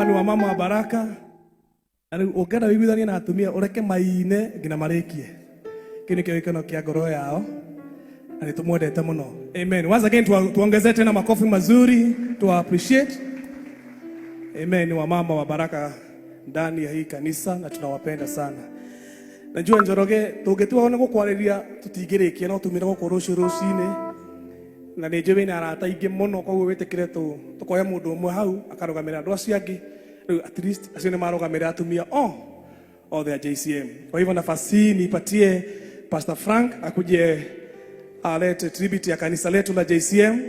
ni wa mama wa baraka. Ukenda wiguithania na atumia ureke maine ngina marekie. Kini kio gikeno kia ngoro yao. Na tumwendete muno. Amen. Once again tuongezee tena makofi mazuri, tu appreciate. Amen. Wa mama wa baraka ndani ya hii kanisa na tunawapenda sana. Najua Njoroge tungituona gukwariria tutingirikia no tumire gukwo rucini na ni njebe na arata ingi muno koguo witikire tukoya mundu umwe hau akarugamira andu acio angi at least acio ni marugamira atumia all the JCM. Kwa hivyo nafasi nipatie Pastor Frank akuje alete tribute ya kanisa letu la JCM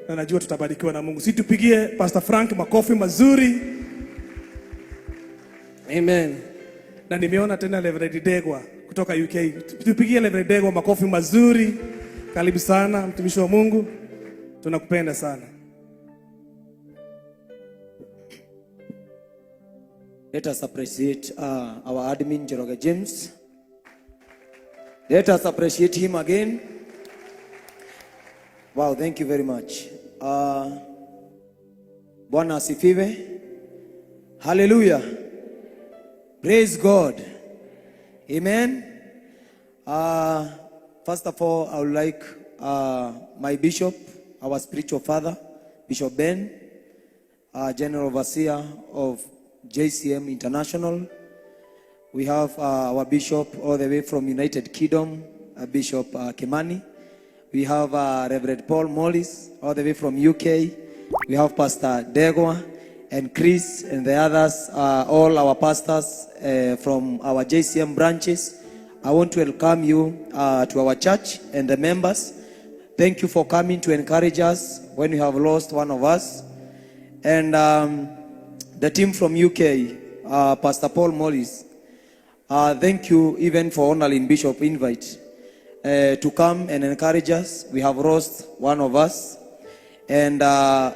na najua tutabarikiwa na Mungu. Tupigie Pastor Frank makofi mazuri. Amen. Na nimeona tena Reverend Degwa kutoka UK. Tupigie Reverend Degwa makofi mazuri. Karibu sana mtumishi wa Mungu. Tunakupenda sana. Let us appreciate our admin Njoroge James. Let us appreciate him again. Wow, thank you very much. Bwana asifiwe. Hallelujah. Praise God. Amen. First of all, I would like my bishop, our spiritual father, Bishop Ben, General Overseer of JCM International. We have our bishop all the way from United Kingdom, Bishop Kimani. We have Reverend Paul Mollis all the way from UK. We have Pastor Degwa and Chris and the others, all our pastors from our JCM branches. I want to welcome you to our church and the members. Thank you for coming to encourage us when we have lost one of us. And the team from UK, Pastor Paul Mollis, thank you even for honoring Bishop invite to come and encourage us. We have lost one of us. And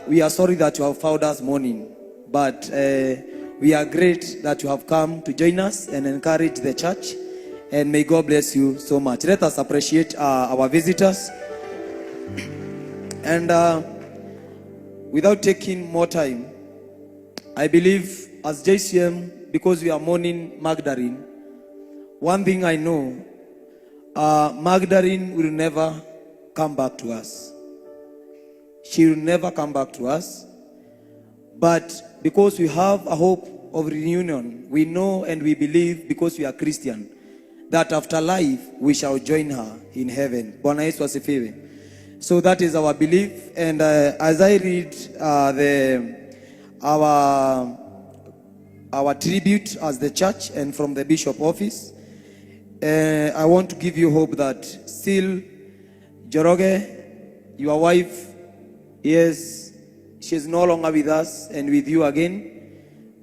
we are sorry that you have found us mourning. But we are great that you have come to join us and encourage the church. And may God bless you so much. Let us appreciate our visitors. And without taking more time, I believe as JCM, because we are mourning Magdalene, one thing I know, Magdalene will never come back to us. She will never come back to us. But because we have a hope of reunion, we know and we believe, because we are Christian, that after life we shall join her in heaven. Bwana Yesu asifiwe. So that is our belief. And as I read our tribute as the church and from the bishop office, I want to give you hope that still Njoroge, your wife, yes, she's no longer with us and with you again,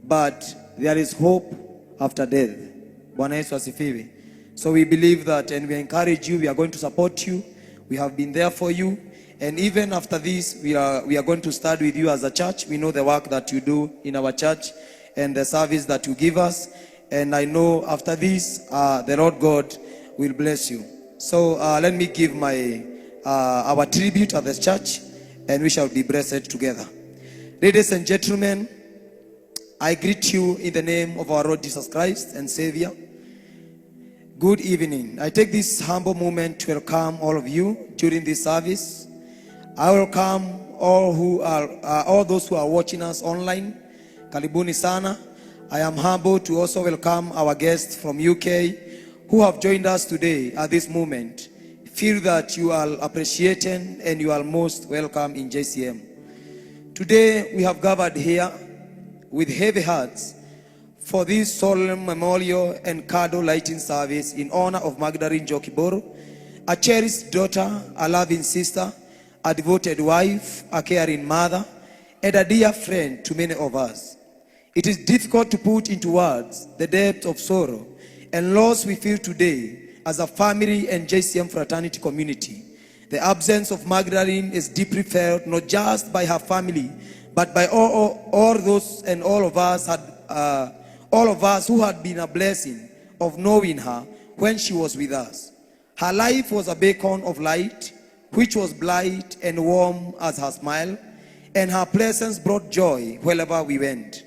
but there is hope after death. Bwana Yesu asifiwe. So we believe that, and we encourage you. We are going to support you. We have been there for you. And even after this, we are going to start with you as a church. We know the work that you do in our church and the service that you give us. And I know after this, the Lord God will bless you. So let me give our tribute at the church, and we shall be blessed together. Ladies and gentlemen, I greet you in the name of our Lord Jesus Christ and Savior. Good evening. I take this humble moment to welcome all of you during this service. I welcome all those who are watching us online. Karibuni sana. I am humbled to also welcome our guests from UK who have joined us today at this moment. Feel that you are appreciated and you are most welcome in JCM. Today we have gathered here with heavy hearts for this solemn memorial and candle lighting service in honor of Magdalene Jokiboro, a cherished daughter, a loving sister, a devoted wife, a caring mother, and a dear friend to many of us. It is difficult to put into words the depth of sorrow and loss we feel today as a family and JCM fraternity community. The absence of Magdalene is deeply felt not just by her family, but by all those and all of us who had been a blessing of knowing her when she was with us. Her life was a beacon of light, which was bright and warm as her smile, and her presence brought joy wherever we went.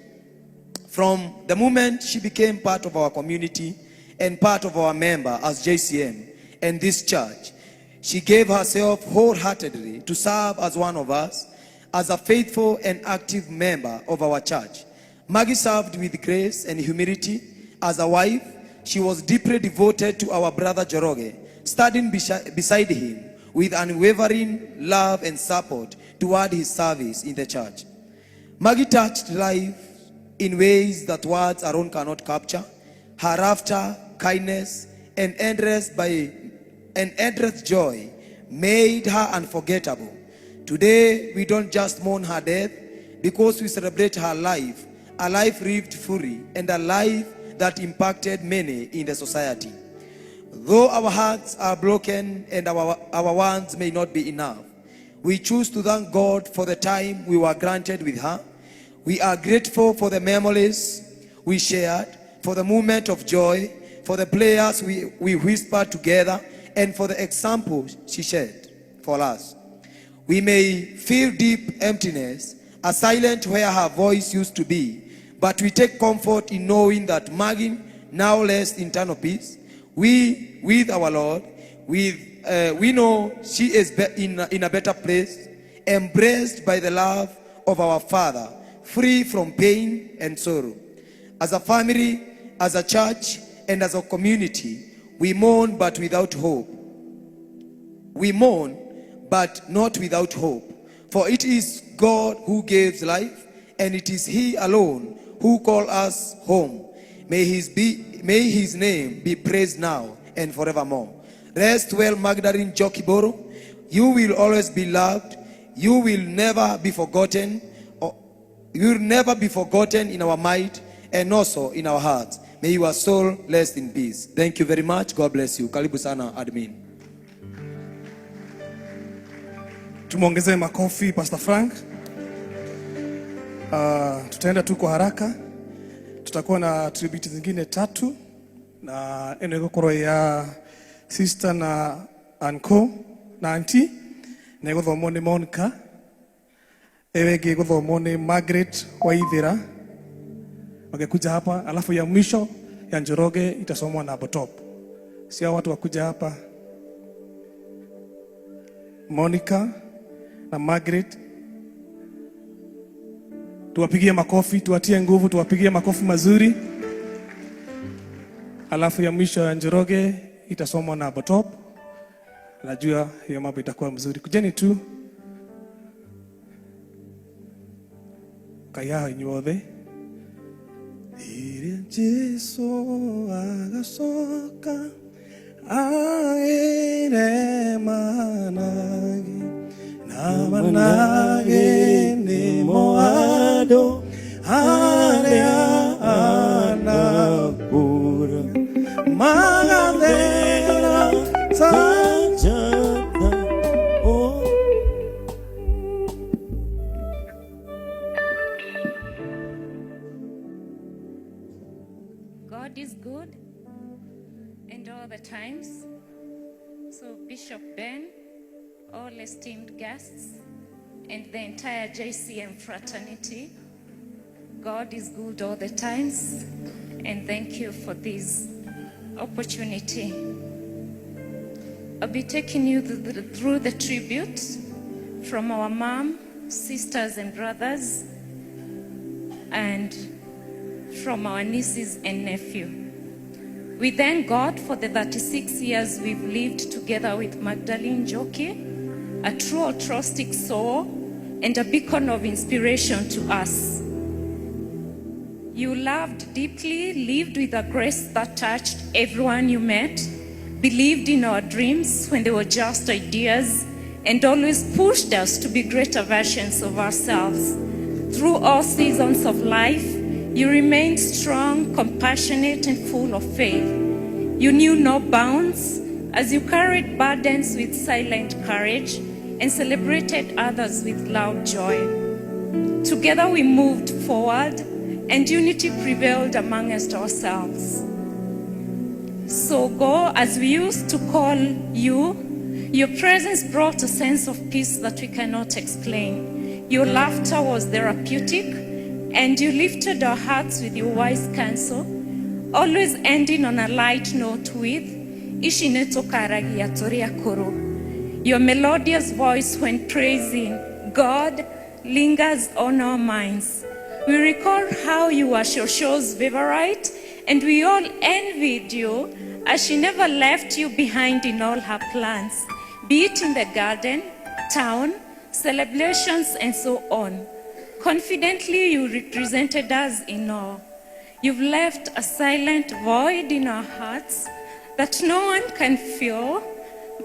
From the moment she became part of our community and part of our member as JCM and this church, she gave herself wholeheartedly to serve as one of us, as a faithful and active member of our church. Maggie served with grace and humility. As a wife, she was deeply devoted to our brother Njoroge, standing beside him with unwavering love and support toward his service in the church. Maggie touched life in ways that words alone cannot capture. Her laughter, kindness, and endless joy made her unforgettable. Today, we don't just mourn her death because we celebrate her life, a life lived fully, and a life that impacted many in the society. Though our hearts are broken and our words may not be enough, we choose to thank God for the time we were granted with her. We are grateful for the memories we shared, for the moment of joy, for the prayers we whispered together, and for the example she shared for us. We may feel deep emptiness, a silence where her voice used to be, but we take comfort in knowing that Maggie now rests in eternal peace. We, with our Lord, we know she is in a better place, embraced by the love of our Father, free from pain and sorrow. As a family, as a church, and as a community, we mourn but without hope. We mourn but not without hope. For it is God who gives life, and it is He alone who calls us home. May His name be praised now and forevermore. Rest well, Magdalene Jokiboro. You will always be loved. You will never be forgotten. You will never be forgotten in our mind and also in our hearts. May your soul rest in peace. Thank you very much. God bless you. Karibu sana admin. Tumuongezee makofi Pastor Frank. Tutaenda tu kwa haraka. Tutakuwa na tribute zingine 3 na eno gukoro ya sister na uncle na auntie na guthomo ni Monica. Ewege guthomo ni Margaret Waithira. Wangekuja hapa, alafu ya mwisho ya Njoroge itasomwa na Botop. Sio watu wakuja hapa. Monica na Margaret, tuwapigie makofi, tuwatie nguvu, tuwapigie makofi mazuri. Alafu ya mwisho ya Njoroge itasomwa na Botop. Najua hiyo mambo itakuwa mzuri. Kujeni tu. Kaya inyuothe. Ire Jesu agasoka aire managi na managi ni moado area anakura magadera sajata oh. God is good and all the times. So Bishop Ben, all esteemed guests, and the entire JCM fraternity, God is good all the times, and thank you for this opportunity. I'll be taking you through the tributes from our mom, sisters and brothers, and from our nieces and nephew. We thank God for the 36 years we've lived together with Magdalene Njoki, a true altruistic soul and a beacon of inspiration to us. You loved deeply, lived with a grace that touched everyone you met, believed in our dreams when they were just ideas, and always pushed us to be greater versions of ourselves. Through all seasons of life, you remained strong, compassionate, and full of faith. You knew no bounds as you carried burdens with silent courage and celebrated others with loud joy. Together we moved forward and unity prevailed amongst ourselves. So go, as we used to call you, your presence brought a sense of peace that we cannot explain. Your laughter was therapeutic. and you lifted our hearts with your wise counsel, always ending on a light note with Ici netokaragia toria koro. Your melodious voice when praising God lingers on our minds. We recall how you were Shosho's favorite, and we all envied you as she never left you behind in all her plans, be it in the garden, town, celebrations, and so on. Confidently, you represented us in awe. You've left a silent void in our hearts that no one can fill,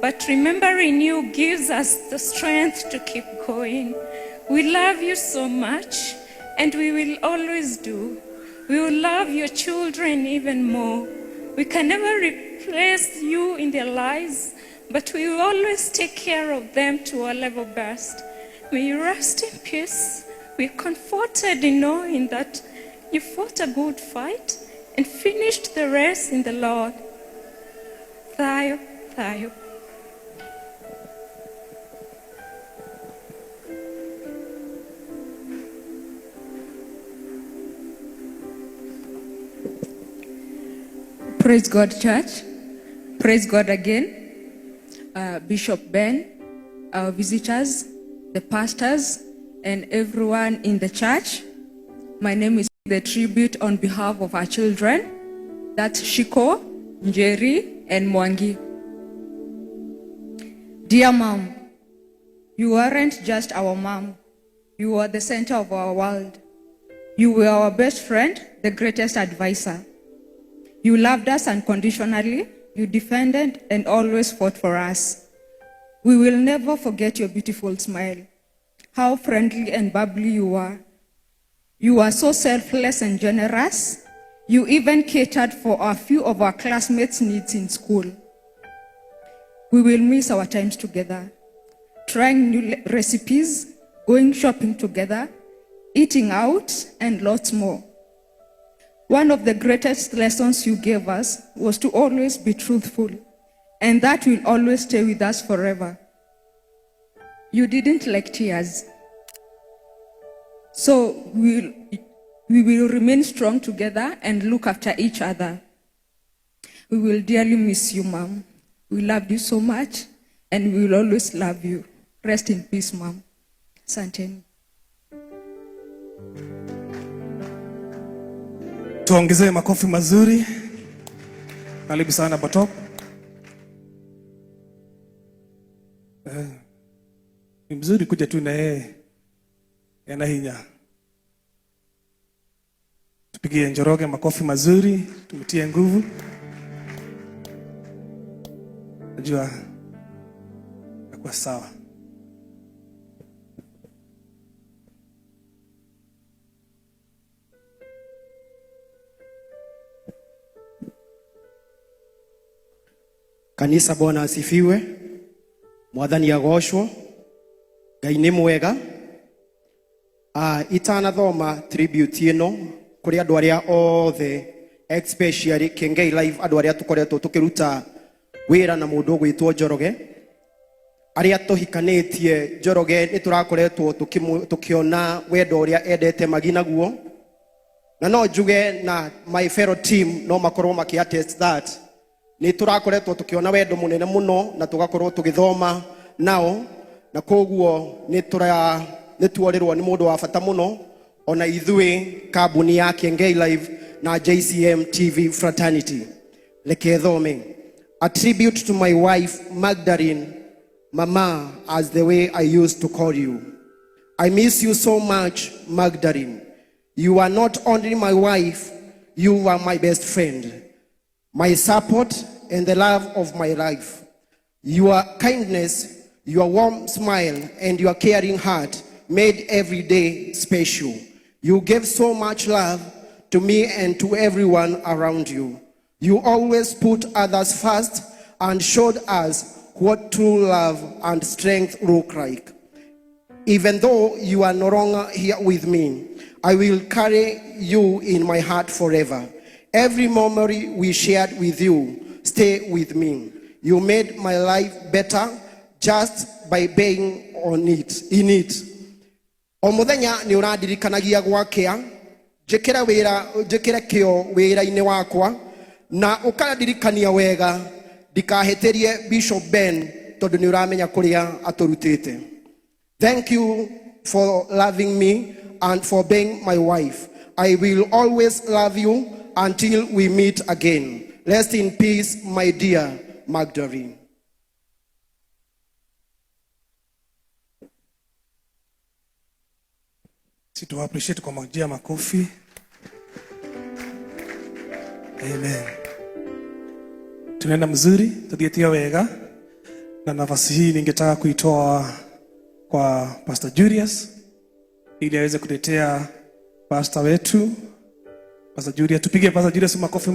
but remembering you gives us the strength to keep going. We love you so much, and we will always do. We will love your children even more. We can never replace you in their lives, but we will always take care of them to our level best. May you rest in peace. We're comforted in knowing that you fought a good fight and finished the race in the Lord. Thayo, thayo. Praise God, church. Praise God again. Bishop Ben, our visitors, the pastors, and everyone in the church. My name is the tribute on behalf of our children. That's Shiko, Njeri, and Mwangi. Dear Mom, you weren't just our mom. You were the center of our world. You were our best friend, the greatest advisor. You loved us unconditionally. You defended and always fought for us. We will never forget your beautiful smile, how friendly and bubbly you were. You were so selfless and generous. You even catered for a few of our classmates' needs in school. We will miss our times together, trying new recipes, going shopping together, eating out, and lots more. One of the greatest lessons you gave us was to always be truthful, and that will always stay with us forever. You didn't like tears. So we will remain strong together and look after each other. We will dearly miss you, Mom. We loved you so much, and we will always love you. Rest in peace, Mom. Asanteni. Tuongezee makofi mazuri. Karibu sana Botop. Ni mzuri kuja tu na yeye. Yanahinya. Tupigie Njoroge makofi mazuri, tumtie nguvu. Najua itakuwa sawa. Kanisa, Bwana asifiwe. Mwathani agoshwo. Ngai nĩ mwega. Itanathoma tribute ino kuri andu aria othe, especially Kengei Live, andu aria tukoretwo tukiruta wira na mundu gwitwo Njoroge, aria tuhikanetie Njoroge. Ni turakoretwo tukiona wendo uria endete magina guo, na no njuge na my fellow team no makorwo makiattest that ni turakoretwo tukiona wendo munene muno, na tugakorwo tugithoma nao, na koguo ni tuorirwo ni mundu wa bata muno ona ithui kambuni ya Kengei Live na JCM TV fraternity. Leke thome. A tribute to my wife Magdalene, Mama, as the way I used to call you. I miss you so much, Magdalene. You are not only my wife, you are my best friend, my support and the love of my life. Your kindness, your warm smile, and your caring heart made every day special. You gave so much love to me and to everyone around you. You always put others first and showed us what true love and strength look like. Even though you are no longer here with me, I will carry you in my heart forever. Every memory we shared with you, stay with me. You made my life better just by being in it. O muthenya ni uradirikanagia gwakea njikira kio wira-ini wakwa na ukandirikania wega ndikahitirie Bishop Ben tondu ni uramenya kuria aturutite. Thank you for loving me and for being my wife. I will always love you until we meet again. Rest in peace, my dear Magdalene. Situ appreciate kwa majia makofi. Amen. Tunaenda mzuri, tudietia wega. Na nafasi hii ningetaka kuitoa kwa Pastor Julius ili aweze kutetea pastor wetu. Pastor Julius, tupige Pastor Julius makofi.